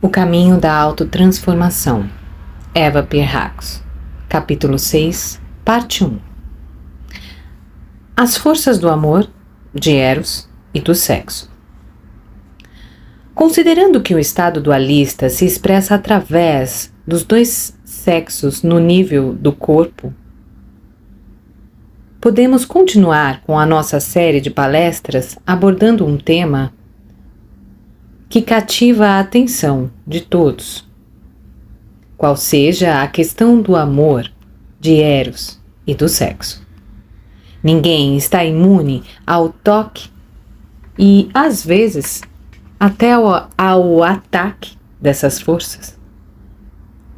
O caminho da autotransformação. Eva Pierrakos. Capítulo 6, parte 1. As forças do amor, de Eros e do sexo. Considerando que o estado dualista se expressa através dos dois sexos no nível do corpo, podemos continuar com a nossa série de palestras abordando um tema que cativa a atenção de todos, qual seja a questão do amor, de Eros e do sexo. Ninguém está imune ao toque e, às vezes, até ao ataque dessas forças.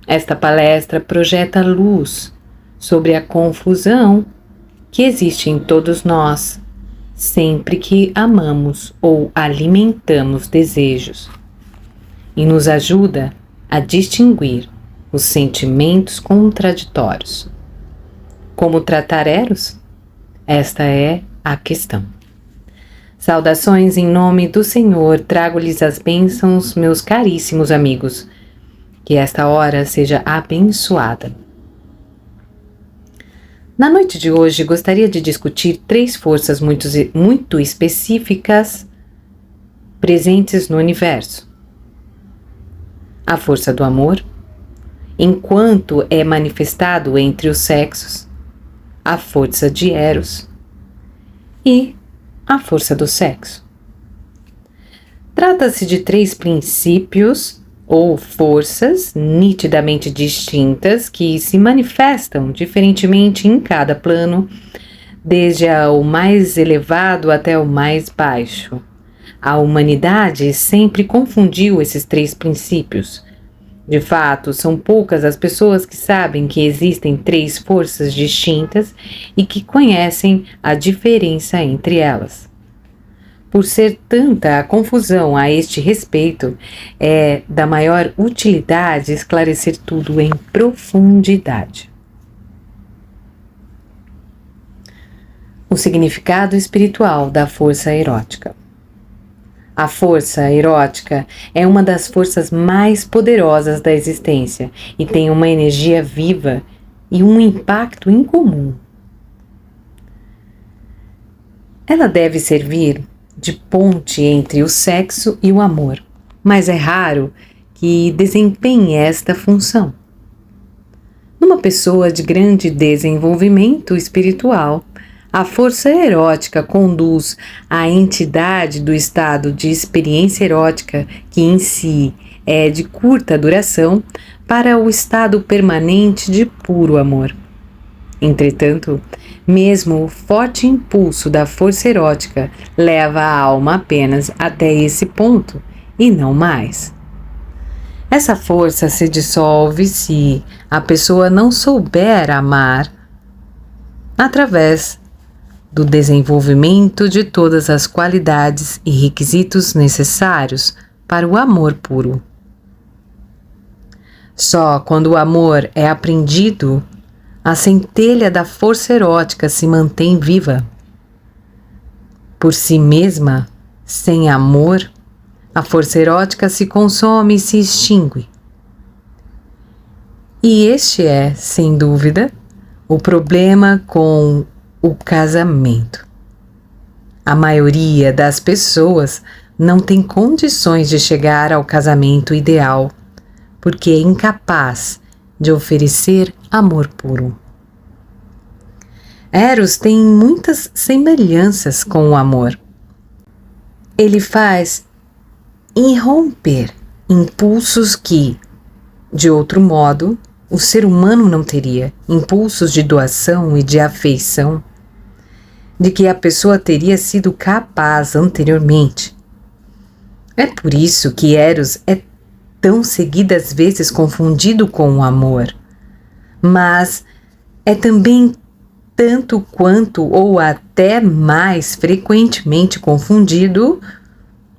Esta palestra projeta luz sobre a confusão que existe em todos nós sempre que amamos ou alimentamos desejos, e nos ajuda a distinguir os sentimentos contraditórios. Como tratar Eros? Esta é a questão. Saudações em nome do Senhor, trago-lhes as bênçãos, meus caríssimos amigos. Que esta hora seja abençoada. Na noite de hoje, gostaria de discutir 3 forças muito específicas presentes no universo. A força do amor, enquanto é manifestado entre os sexos, a força de Eros e a força do sexo. Trata-se de 3 princípios ou forças nitidamente distintas que se manifestam diferentemente em cada plano, desde o mais elevado até o mais baixo. A humanidade sempre confundiu esses 3 princípios. De fato, são poucas as pessoas que sabem que existem 3 forças distintas e que conhecem a diferença entre elas. Por ser tanta a confusão a este respeito, é da maior utilidade esclarecer tudo em profundidade. O significado espiritual da força erótica. A força erótica é uma das forças mais poderosas da existência e tem uma energia viva e um impacto incomum. Ela deve servir de ponte entre o sexo e o amor, mas é raro que desempenhe esta função. Numa pessoa de grande desenvolvimento espiritual, a força erótica conduz a entidade do estado de experiência erótica, que em si é de curta duração, para o estado permanente de puro amor. Entretanto, mesmo o forte impulso da força erótica leva a alma apenas até esse ponto e não mais. Essa força se dissolve se a pessoa não souber amar através do desenvolvimento de todas as qualidades e requisitos necessários para o amor puro. Só quando o amor é aprendido, a centelha da força erótica se mantém viva. Por si mesma, sem amor, a força erótica se consome e se extingue. E este é, sem dúvida, o problema com o casamento. A maioria das pessoas não tem condições de chegar ao casamento ideal, porque é incapaz de oferecer amor puro. Eros tem muitas semelhanças com o amor. Ele faz irromper impulsos que, de outro modo, o ser humano não teria, impulsos de doação e de afeição, de que a pessoa teria sido capaz anteriormente. É por isso que Eros é tão seguidas vezes confundido com o amor, mas é também tanto quanto ou até mais frequentemente confundido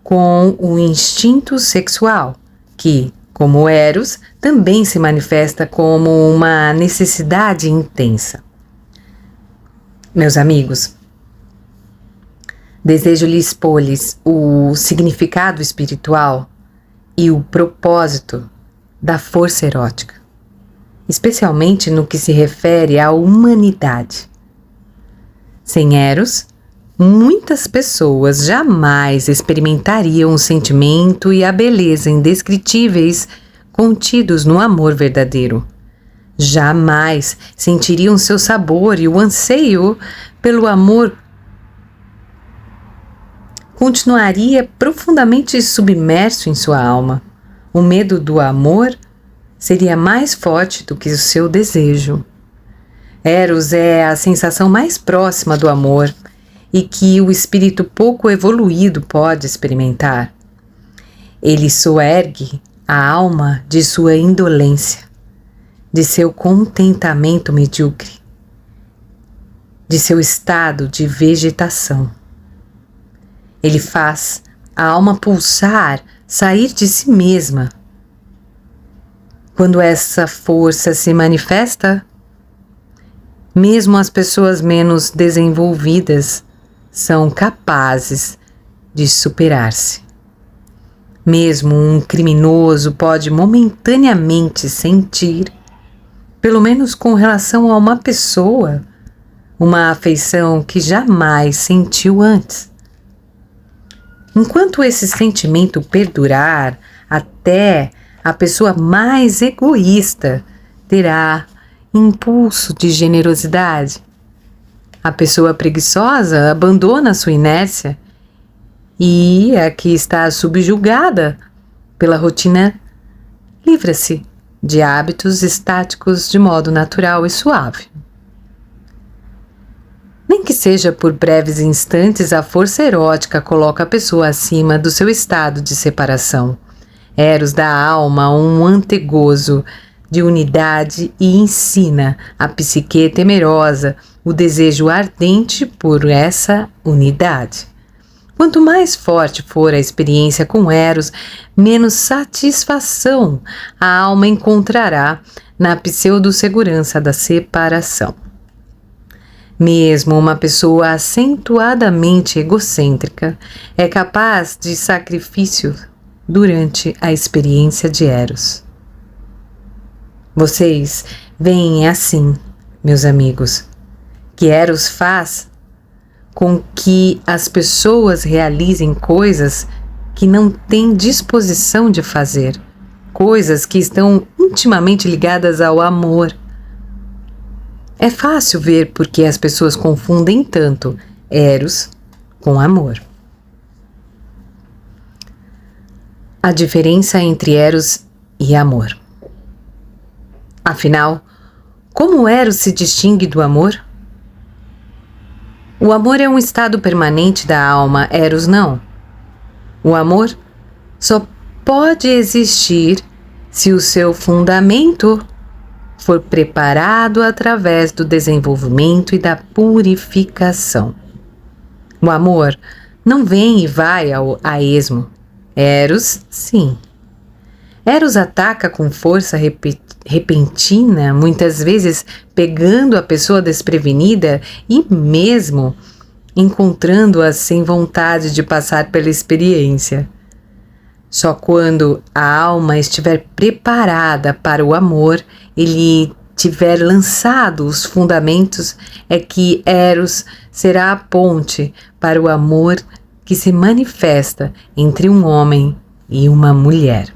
com o instinto sexual, que, como Eros, também se manifesta como uma necessidade intensa. Meus amigos, desejo-lhes expor-lhes o significado espiritual e o propósito da força erótica, especialmente no que se refere à humanidade. Sem Eros, muitas pessoas jamais experimentariam o sentimento e a beleza indescritíveis contidos no amor verdadeiro. Jamais sentiriam seu sabor e o anseio pelo amor continuaria profundamente submerso em sua alma. O medo do amor seria mais forte do que o seu desejo. Eros é a sensação mais próxima do amor e que o espírito pouco evoluído pode experimentar. Ele soergue a alma de sua indolência, de seu contentamento medíocre, de seu estado de vegetação. Ele faz a alma pulsar, sair de si mesma. Quando essa força se manifesta, mesmo as pessoas menos desenvolvidas são capazes de superar-se. Mesmo um criminoso pode momentaneamente sentir, pelo menos com relação a uma pessoa, uma afeição que jamais sentiu antes. Enquanto esse sentimento perdurar, até a pessoa mais egoísta terá impulso de generosidade. A pessoa preguiçosa abandona sua inércia e a que está subjugada pela rotina livra-se de hábitos estáticos de modo natural e suave. Nem que seja por breves instantes, a força erótica coloca a pessoa acima do seu estado de separação. Eros dá à alma um antegozo de unidade e ensina a psique temerosa o desejo ardente por essa unidade. Quanto mais forte for a experiência com Eros, menos satisfação a alma encontrará na pseudo-segurança da separação. Mesmo uma pessoa acentuadamente egocêntrica é capaz de sacrifício durante a experiência de Eros. Vocês veem assim, meus amigos, que Eros faz com que as pessoas realizem coisas que não têm disposição de fazer, coisas que estão intimamente ligadas ao amor. É fácil ver por que as pessoas confundem tanto Eros com amor. A diferença entre Eros e amor. Afinal, como Eros se distingue do amor? O amor é um estado permanente da alma, Eros não. O amor só pode existir se o seu fundamento for preparado através do desenvolvimento e da purificação. O amor não vem e vai a esmo. Eros, sim. Eros ataca com força repentina, muitas vezes pegando a pessoa desprevenida e mesmo encontrando-a sem vontade de passar pela experiência. Só quando a alma estiver preparada para o amor, ele tiver lançado os fundamentos, é que Eros será a ponte para o amor que se manifesta entre um homem e uma mulher.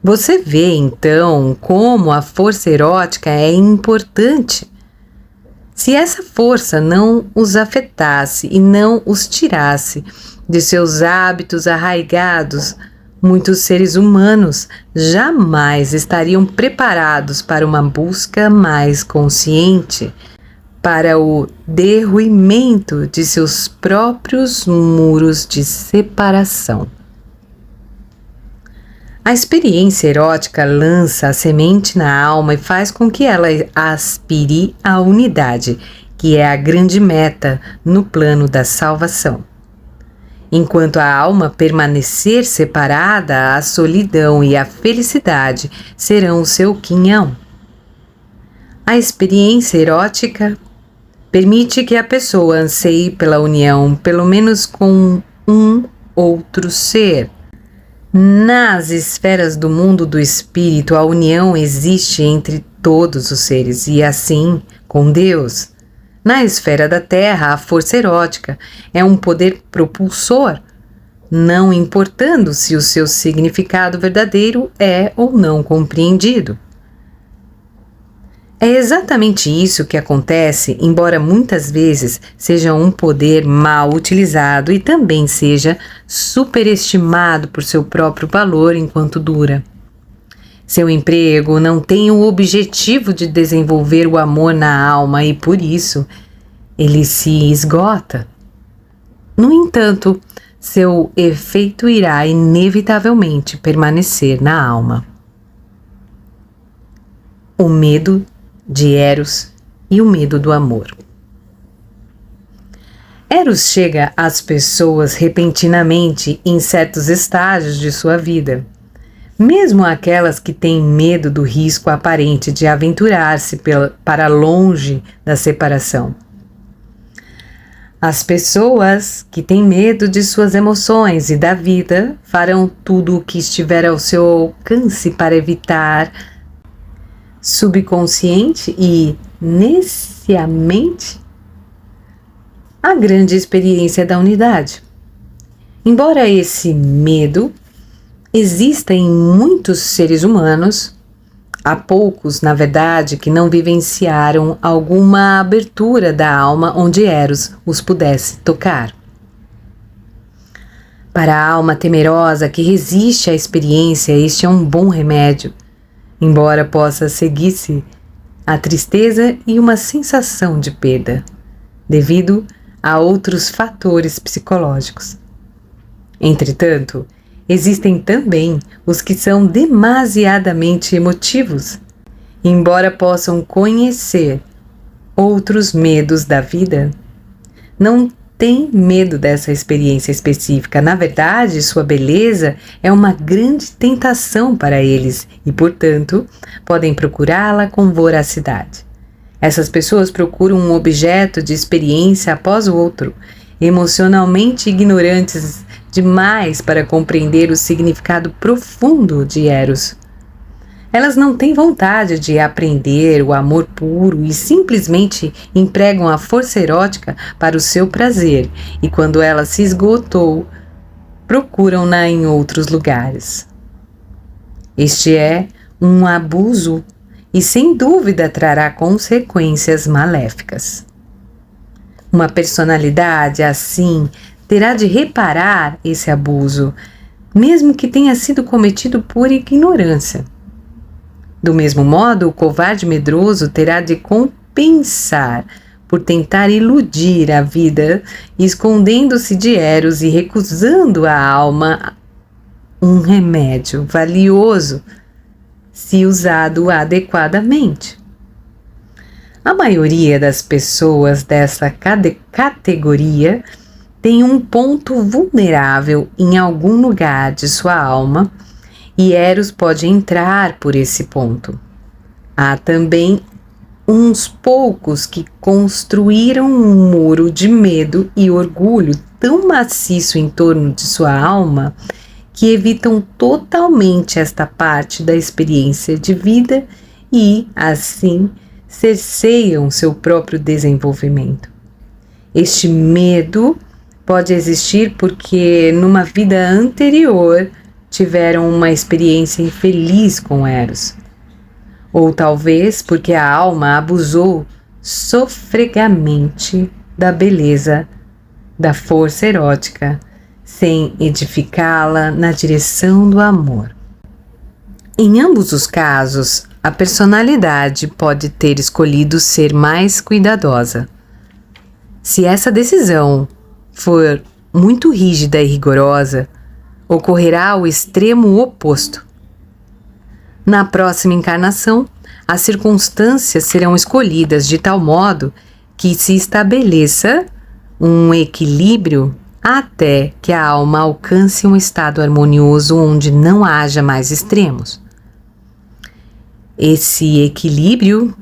Você vê, então, como a força erótica é importante. Se essa força não os afetasse e não os tirasse de seus hábitos arraigados, muitos seres humanos jamais estariam preparados para uma busca mais consciente, para o derruimento de seus próprios muros de separação. A experiência erótica lança a semente na alma e faz com que ela aspire à unidade, que é a grande meta no plano da salvação. Enquanto a alma permanecer separada, a solidão e a felicidade serão o seu quinhão. A experiência erótica permite que a pessoa anseie pela união, pelo menos com um outro ser, Nas esferas do mundo do espírito, a união existe entre todos os seres e assim com Deus. Na esfera da Terra, a força erótica é um poder propulsor, não importando se o seu significado verdadeiro é ou não compreendido. É exatamente isso que acontece, embora muitas vezes seja um poder mal utilizado e também seja superestimado por seu próprio valor enquanto dura. Seu emprego não tem o objetivo de desenvolver o amor na alma e, por isso, ele se esgota. No entanto, seu efeito irá inevitavelmente permanecer na alma. O medo de Eros e o medo do amor. Eros chega às pessoas repentinamente em certos estágios de sua vida. Mesmo aquelas que têm medo do risco aparente de aventurar-se para longe da separação. As pessoas que têm medo de suas emoções e da vida farão tudo o que estiver ao seu alcance para evitar, subconsciente e nesciamente, a grande experiência da unidade. Embora esse medo exista em muitos seres humanos, há poucos, na verdade, que não vivenciaram alguma abertura da alma onde Eros os pudesse tocar. Para a alma temerosa que resiste à experiência, este é um bom remédio, embora possa seguir-se a tristeza e uma sensação de perda, devido a outros fatores psicológicos. Entretanto, existem também os que são demasiadamente emotivos, embora possam conhecer outros medos da vida, não têm medo dessa experiência específica. Na verdade, sua beleza é uma grande tentação para eles e, portanto, podem procurá-la com voracidade. Essas pessoas procuram um objeto de experiência após o outro, emocionalmente ignorantes demais para compreender o significado profundo de Eros. Elas não têm vontade de aprender o amor puro e simplesmente empregam a força erótica para o seu prazer, e quando ela se esgotou, procuram-na em outros lugares. Este é um abuso e sem dúvida trará consequências maléficas. Uma personalidade assim terá de reparar esse abuso, mesmo que tenha sido cometido por ignorância. Do mesmo modo, o covarde medroso terá de compensar por tentar iludir a vida, escondendo-se de Eros e recusando à alma um remédio valioso se usado adequadamente. A maioria das pessoas dessa categoria tem um ponto vulnerável em algum lugar de sua alma e Eros pode entrar por esse ponto. Há também uns poucos que construíram um muro de medo e orgulho tão maciço em torno de sua alma que evitam totalmente esta parte da experiência de vida e, assim, cerceiam seu próprio desenvolvimento. Este medo pode existir porque, numa vida anterior, tiveram uma experiência infeliz com Eros. Ou talvez porque a alma abusou sofregamente da beleza, da força erótica, sem edificá-la na direção do amor. Em ambos os casos, a personalidade pode ter escolhido ser mais cuidadosa. Se essa decisão for muito rígida e rigorosa, ocorrerá o extremo oposto. Na próxima encarnação, as circunstâncias serão escolhidas de tal modo que se estabeleça um equilíbrio até que a alma alcance um estado harmonioso onde não haja mais extremos. Esse equilíbrio,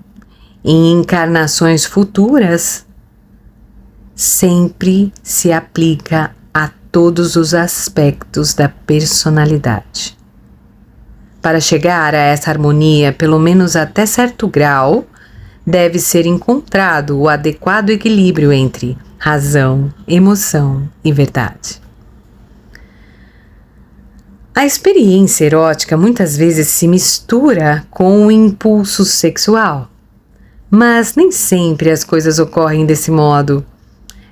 em encarnações futuras, sempre se aplica a todos os aspectos da personalidade. Para chegar a essa harmonia, pelo menos até certo grau, deve ser encontrado o adequado equilíbrio entre razão, emoção e verdade. A experiência erótica muitas vezes se mistura com o impulso sexual, mas nem sempre as coisas ocorrem desse modo.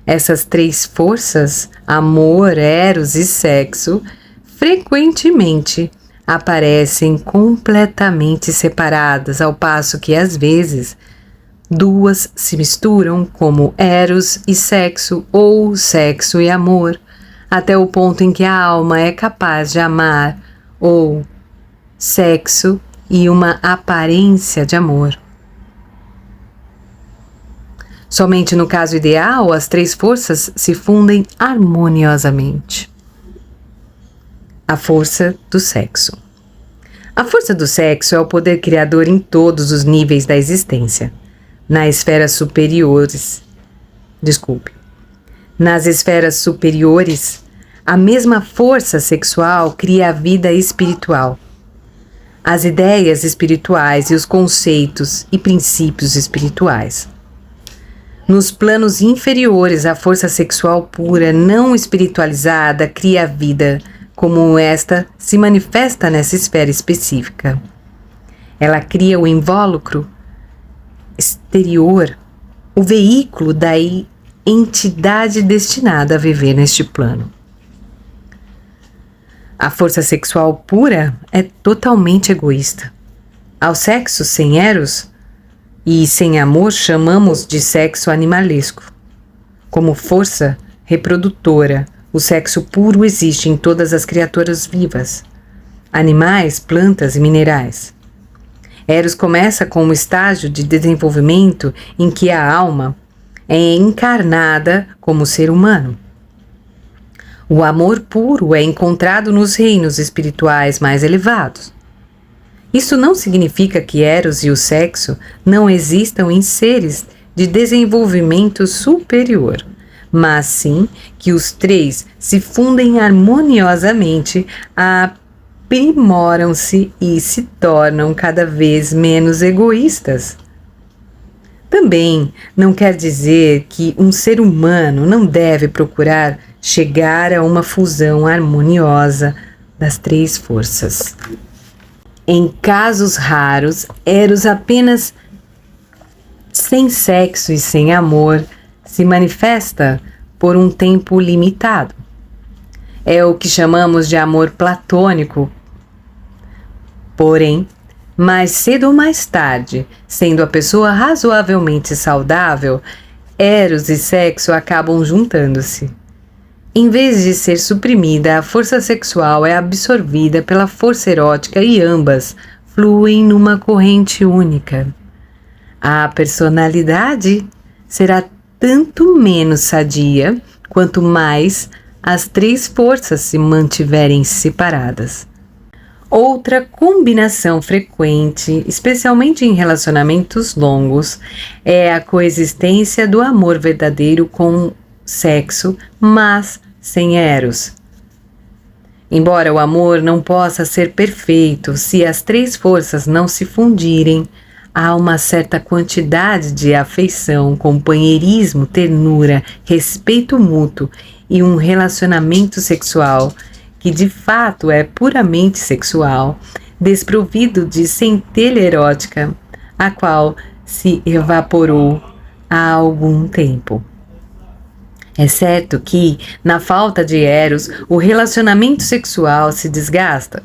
Essas três forças, amor, eros e sexo, frequentemente aparecem completamente separadas, ao passo que às vezes duas se misturam como eros e sexo ou sexo e amor, até o ponto em que a alma é capaz de amar, ou sexo e uma aparência de amor. Somente no caso ideal, as três forças se fundem harmoniosamente. A força do sexo. A força do sexo é o poder criador em todos os níveis da existência. Nas esferas superiores, a mesma força sexual cria a vida espiritual. As ideias espirituais e os conceitos e princípios espirituais. Nos planos inferiores, a força sexual pura, não espiritualizada, cria a vida, como esta se manifesta nessa esfera específica. Ela cria o invólucro exterior, o veículo da entidade destinada a viver neste plano. A força sexual pura é totalmente egoísta. Ao sexo sem eros e sem amor chamamos de sexo animalesco. Como força reprodutora, o sexo puro existe em todas as criaturas vivas, animais, plantas e minerais. Eros começa com um estágio de desenvolvimento em que a alma é encarnada como ser humano. O amor puro é encontrado nos reinos espirituais mais elevados. Isso não significa que Eros e o sexo não existam em seres de desenvolvimento superior, mas sim que os três se fundem harmoniosamente, aprimoram-se e se tornam cada vez menos egoístas. Também não quer dizer que um ser humano não deve procurar chegar a uma fusão harmoniosa das três forças. Em casos raros, Eros apenas sem sexo e sem amor se manifesta por um tempo limitado. É o que chamamos de amor platônico. Porém, mais cedo ou mais tarde, sendo a pessoa razoavelmente saudável, Eros e sexo acabam juntando-se. Em vez de ser suprimida, a força sexual é absorvida pela força erótica e ambas fluem numa corrente única. A personalidade será tanto menos sadia quanto mais as três forças se mantiverem separadas. Outra combinação frequente, especialmente em relacionamentos longos, é a coexistência do amor verdadeiro com sexo, mas sem eros. Embora o amor não possa ser perfeito, se as três forças não se fundirem, há uma certa quantidade de afeição, companheirismo, ternura, respeito mútuo e um relacionamento sexual que de fato é puramente sexual, desprovido de centelha erótica, a qual se evaporou há algum tempo. É certo que, na falta de eros, o relacionamento sexual se desgasta.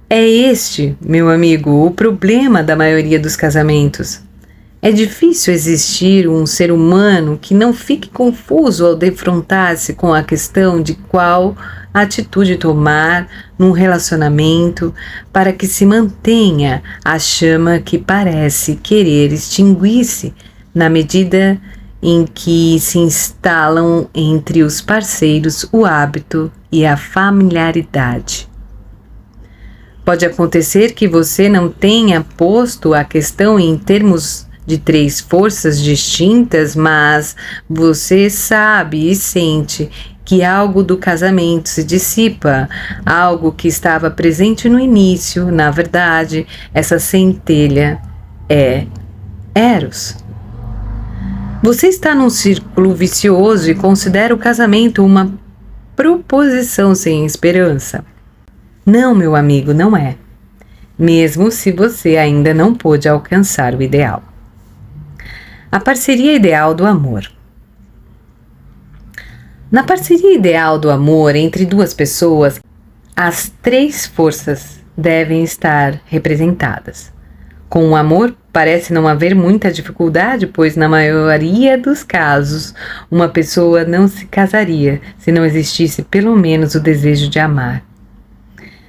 É este, meu amigo, o problema da maioria dos casamentos. É difícil existir um ser humano que não fique confuso ao defrontar-se com a questão de qual atitude tomar num relacionamento para que se mantenha a chama que parece querer extinguir-se na medida em que se instalam entre os parceiros o hábito e a familiaridade. Pode acontecer que você não tenha posto a questão em termos de três forças distintas, mas você sabe e sente que algo do casamento se dissipa, algo que estava presente no início. Na verdade, essa centelha é Eros. Você está num círculo vicioso e considera o casamento uma proposição sem esperança. Não, meu amigo, não é. Mesmo se você ainda não pôde alcançar o ideal. A parceria ideal do amor. Na parceria ideal do amor entre duas pessoas, as três forças devem estar representadas. Com o amor, parece não haver muita dificuldade, pois na maioria dos casos, uma pessoa não se casaria se não existisse pelo menos o desejo de amar.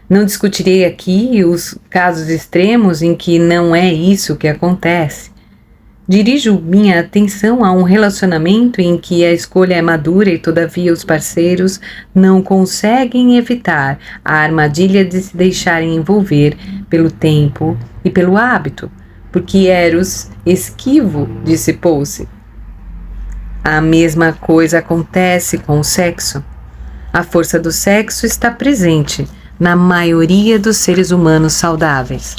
Não discutirei aqui os casos extremos em que não é isso que acontece. Dirijo minha atenção a um relacionamento em que a escolha é madura e todavia os parceiros não conseguem evitar a armadilha de se deixarem envolver pelo tempo e pelo hábito, porque Eros, esquivo, dissipou-se. A mesma coisa acontece com o sexo. A força do sexo está presente na maioria dos seres humanos saudáveis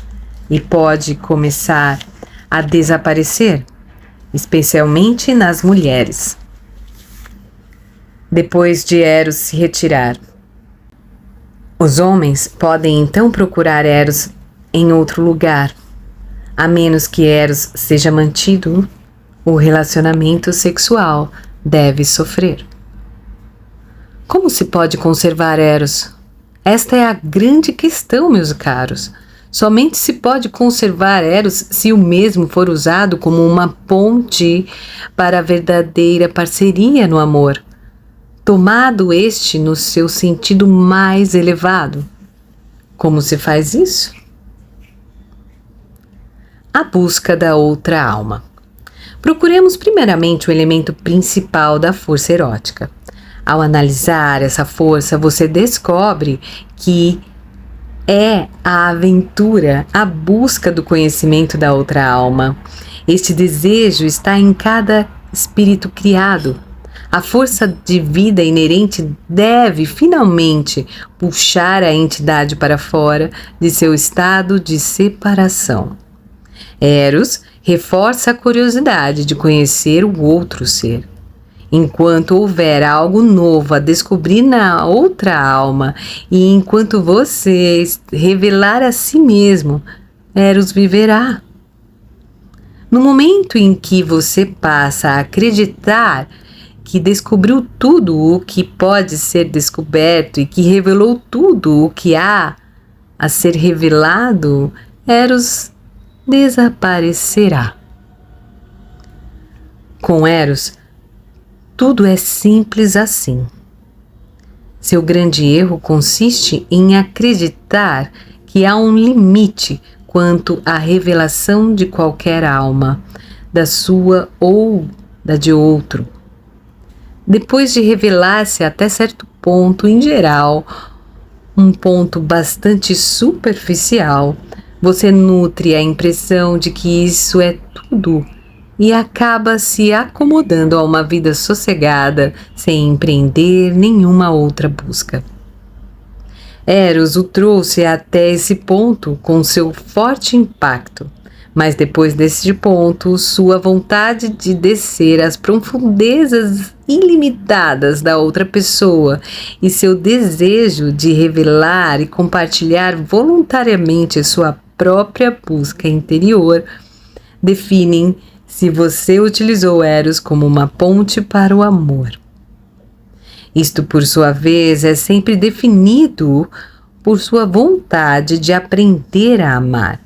e pode começar a desaparecer, especialmente nas mulheres, depois de Eros se retirar. Os homens podem então procurar Eros em outro lugar, a menos que Eros seja mantido, o relacionamento sexual deve sofrer. Como se pode conservar Eros? Esta é a grande questão, meus caros. Somente se pode conservar Eros se o mesmo for usado como uma ponte para a verdadeira parceria no amor, tomado este no seu sentido mais elevado. Como se faz isso? A busca da outra alma. Procuremos primeiramente o elemento principal da força erótica. Ao analisar essa força, você descobre que é a aventura, a busca do conhecimento da outra alma. Este desejo está em cada espírito criado. A força de vida inerente deve, finalmente, puxar a entidade para fora de seu estado de separação. Eros reforça a curiosidade de conhecer o outro ser. Enquanto houver algo novo a descobrir na outra alma e enquanto você revelar a si mesmo, Eros viverá. No momento em que você passa a acreditar que descobriu tudo o que pode ser descoberto e que revelou tudo o que há a ser revelado, Eros desaparecerá. Com Eros, tudo é simples assim. Seu grande erro consiste em acreditar que há um limite quanto à revelação de qualquer alma, da sua ou da de outro. Depois de revelar-se até certo ponto, em geral, um ponto bastante superficial, você nutre a impressão de que isso é tudo e acaba se acomodando a uma vida sossegada, sem empreender nenhuma outra busca. Eros o trouxe até esse ponto com seu forte impacto, mas depois desse ponto, sua vontade de descer às profundezas ilimitadas da outra pessoa e seu desejo de revelar e compartilhar voluntariamente sua própria busca interior definem se você utilizou Eros como uma ponte para o amor. Isto, por sua vez, é sempre definido por sua vontade de aprender a amar.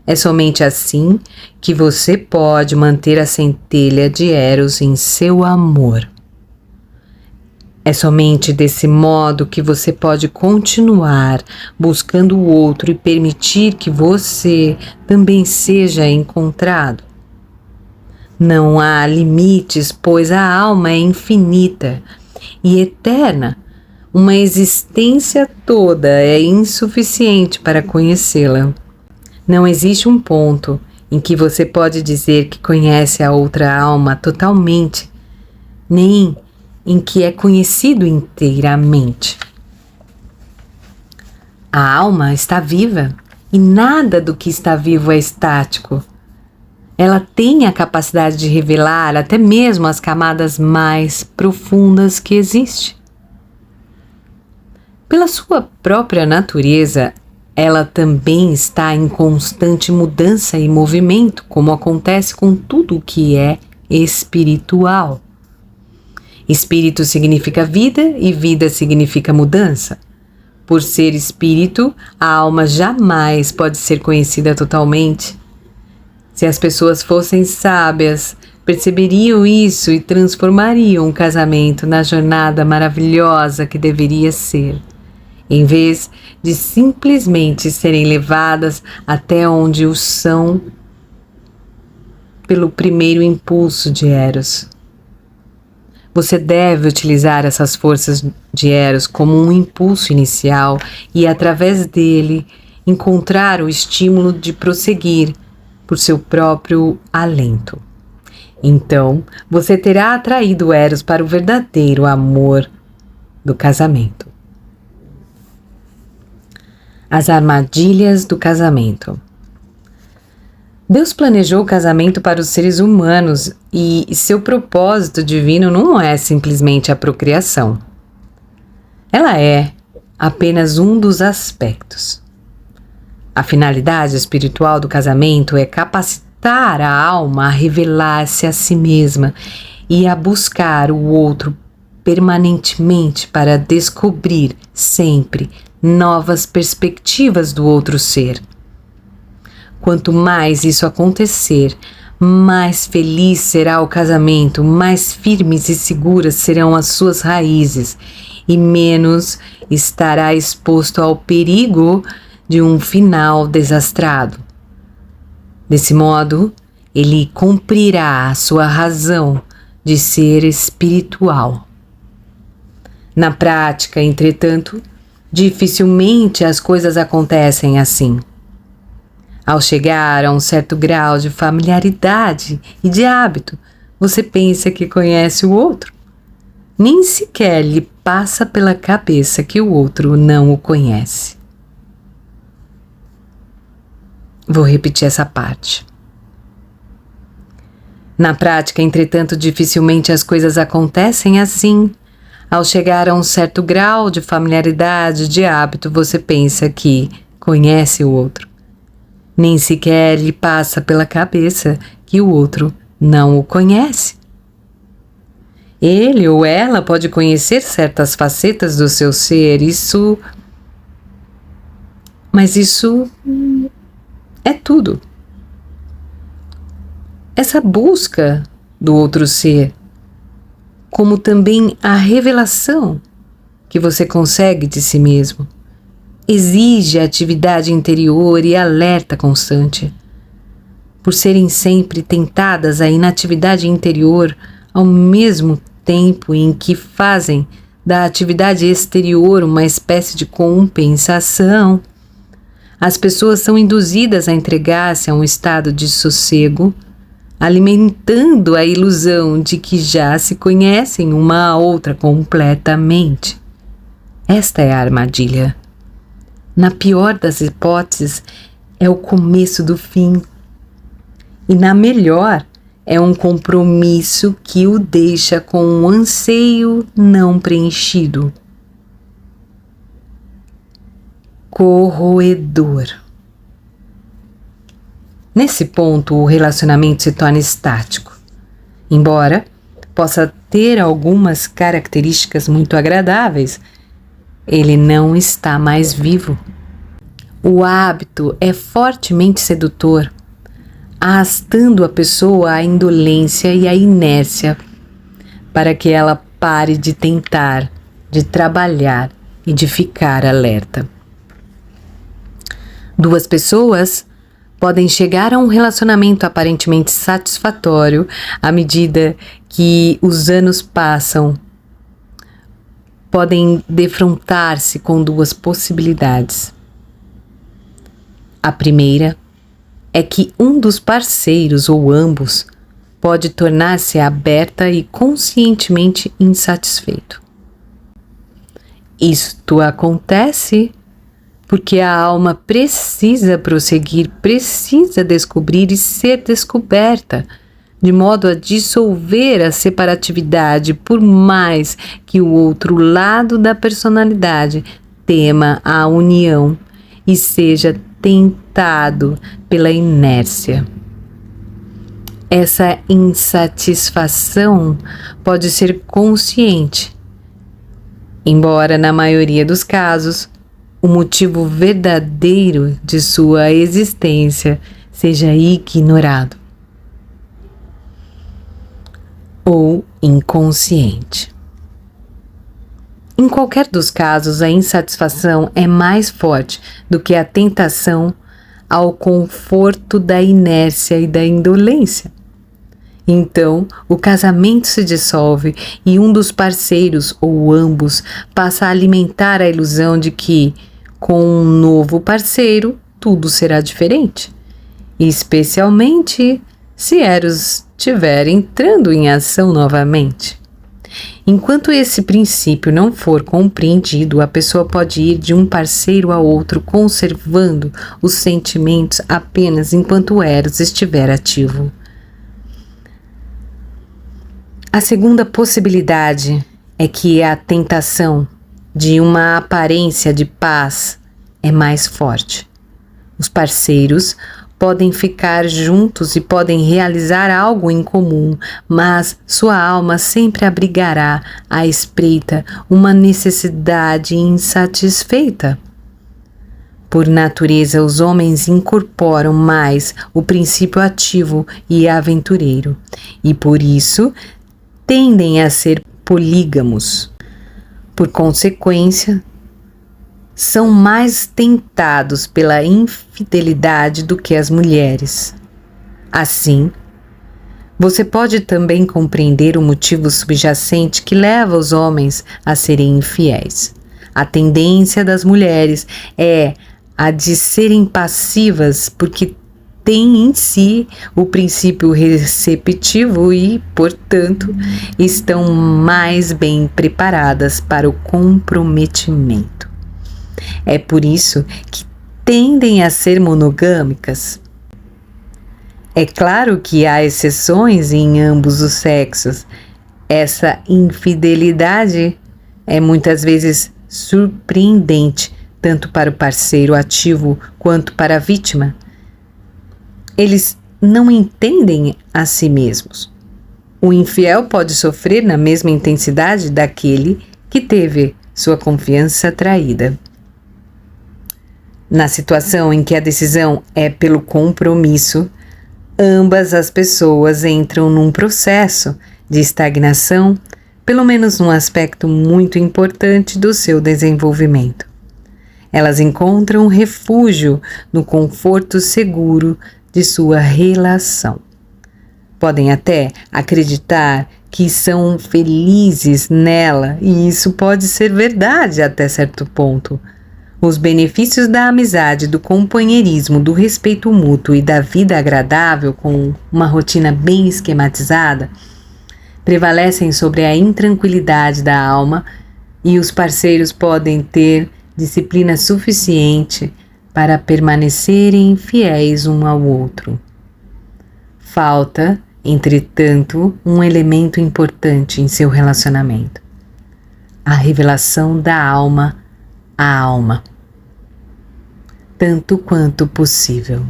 É somente assim que você pode manter a centelha de Eros em seu amor. É somente desse modo que você pode continuar buscando o outro e permitir que você também seja encontrado. Não há limites, pois a alma é infinita e eterna. Uma existência toda é insuficiente para conhecê-la. Não existe um ponto em que você pode dizer que conhece a outra alma totalmente, nem em que é conhecido inteiramente. A alma está viva e nada do que está vivo é estático. Ela tem a capacidade de revelar até mesmo as camadas mais profundas que existem. Pela sua própria natureza, ela também está em constante mudança e movimento, como acontece com tudo o que é espiritual. Espírito significa vida e vida significa mudança. Por ser espírito, a alma jamais pode ser conhecida totalmente. Se as pessoas fossem sábias, perceberiam isso e transformariam o casamento na jornada maravilhosa que deveria ser, em vez de simplesmente serem levadas até onde o são pelo primeiro impulso de Eros. Você deve utilizar essas forças de Eros como um impulso inicial e, através dele, encontrar o estímulo de prosseguir por seu próprio alento. Então, você terá atraído Eros para o verdadeiro amor do casamento. As armadilhas do casamento. Deus planejou o casamento para os seres humanos e seu propósito divino não é simplesmente a procriação. Ela é apenas um dos aspectos. A finalidade espiritual do casamento é capacitar a alma a revelar-se a si mesma e a buscar o outro permanentemente para descobrir sempre novas perspectivas do outro ser. Quanto mais isso acontecer, mais feliz será o casamento, mais firmes e seguras serão as suas raízes e menos estará exposto ao perigo de um final desastrado. Desse modo, ele cumprirá a sua razão de ser espiritual. Na prática, entretanto, dificilmente as coisas acontecem assim. Ao chegar a um certo grau de familiaridade e de hábito, você pensa que conhece o outro. Nem sequer lhe passa pela cabeça que o outro não o conhece. Vou repetir essa parte. Na prática, entretanto, dificilmente as coisas acontecem assim. Ao chegar a um certo grau de familiaridade, de hábito, você pensa que conhece o outro. Nem sequer lhe passa pela cabeça que o outro não o conhece. Ele ou ela pode conhecer certas facetas do seu ser, mas isso é tudo. Essa busca do outro ser, como também a revelação que você consegue de si mesmo, exige atividade interior e alerta constante. Por serem sempre tentadas à inatividade interior ao mesmo tempo em que fazem da atividade exterior uma espécie de compensação, as pessoas são induzidas a entregar-se a um estado de sossego, alimentando a ilusão de que já se conhecem uma a outra completamente. Esta é a armadilha. Na pior das hipóteses, é o começo do fim. E na melhor, é um compromisso que o deixa com um anseio não preenchido. Corroedor. Nesse ponto, o relacionamento se torna estático. Embora possa ter algumas características muito agradáveis, ele não está mais vivo. O hábito é fortemente sedutor, arrastando a pessoa à indolência e à inércia, para que ela pare de tentar, de trabalhar e de ficar alerta. Duas pessoas podem chegar a um relacionamento aparentemente satisfatório à medida que os anos passam. Podem defrontar-se com duas possibilidades. A primeira é que um dos parceiros ou ambos pode tornar-se aberta e conscientemente insatisfeito. Isto acontece porque a alma precisa prosseguir, precisa descobrir e ser descoberta, de modo a dissolver a separatividade, por mais que o outro lado da personalidade tema a união e seja tentado pela inércia. Essa insatisfação pode ser consciente, embora na maioria dos casos o motivo verdadeiro de sua existência seja ignorado ou inconsciente. Em qualquer dos casos, a insatisfação é mais forte do que a tentação ao conforto da inércia e da indolência. Então, o casamento se dissolve e um dos parceiros ou ambos passa a alimentar a ilusão de que, com um novo parceiro, tudo será diferente, especialmente se Eros estiver entrando em ação novamente. Enquanto esse princípio não for compreendido, a pessoa pode ir de um parceiro a outro conservando os sentimentos apenas enquanto o Eros estiver ativo. A segunda possibilidade é que a tentação de uma aparência de paz é mais forte. Os parceiros podem ficar juntos e podem realizar algo em comum, mas sua alma sempre abrigará à espreita uma necessidade insatisfeita. Por natureza, os homens incorporam mais o princípio ativo e aventureiro, e por isso tendem a ser polígamos. Por consequência, são mais tentados pela infidelidade do que as mulheres. Assim, você pode também compreender o motivo subjacente que leva os homens a serem infiéis. A tendência das mulheres é a de serem passivas porque têm em si o princípio receptivo e, portanto, estão mais bem preparadas para o comprometimento. É por isso que tendem a ser monogâmicas. É claro que há exceções em ambos os sexos. Essa infidelidade é muitas vezes surpreendente, tanto para o parceiro ativo quanto para a vítima. Eles não entendem a si mesmos. O infiel pode sofrer na mesma intensidade daquele que teve sua confiança traída. Na situação em que a decisão é pelo compromisso, ambas as pessoas entram num processo de estagnação, pelo menos num aspecto muito importante do seu desenvolvimento. Elas encontram refúgio no conforto seguro de sua relação. Podem até acreditar que são felizes nela, e isso pode ser verdade até certo ponto. Os benefícios da amizade, do companheirismo, do respeito mútuo e da vida agradável com uma rotina bem esquematizada prevalecem sobre a intranquilidade da alma, e os parceiros podem ter disciplina suficiente para permanecerem fiéis um ao outro. Falta, entretanto, um elemento importante em seu relacionamento: a revelação da alma à alma, tanto quanto possível.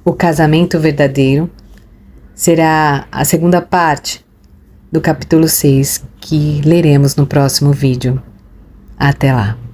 O casamento verdadeiro será a segunda parte do capítulo 6 que leremos no próximo vídeo. Até lá!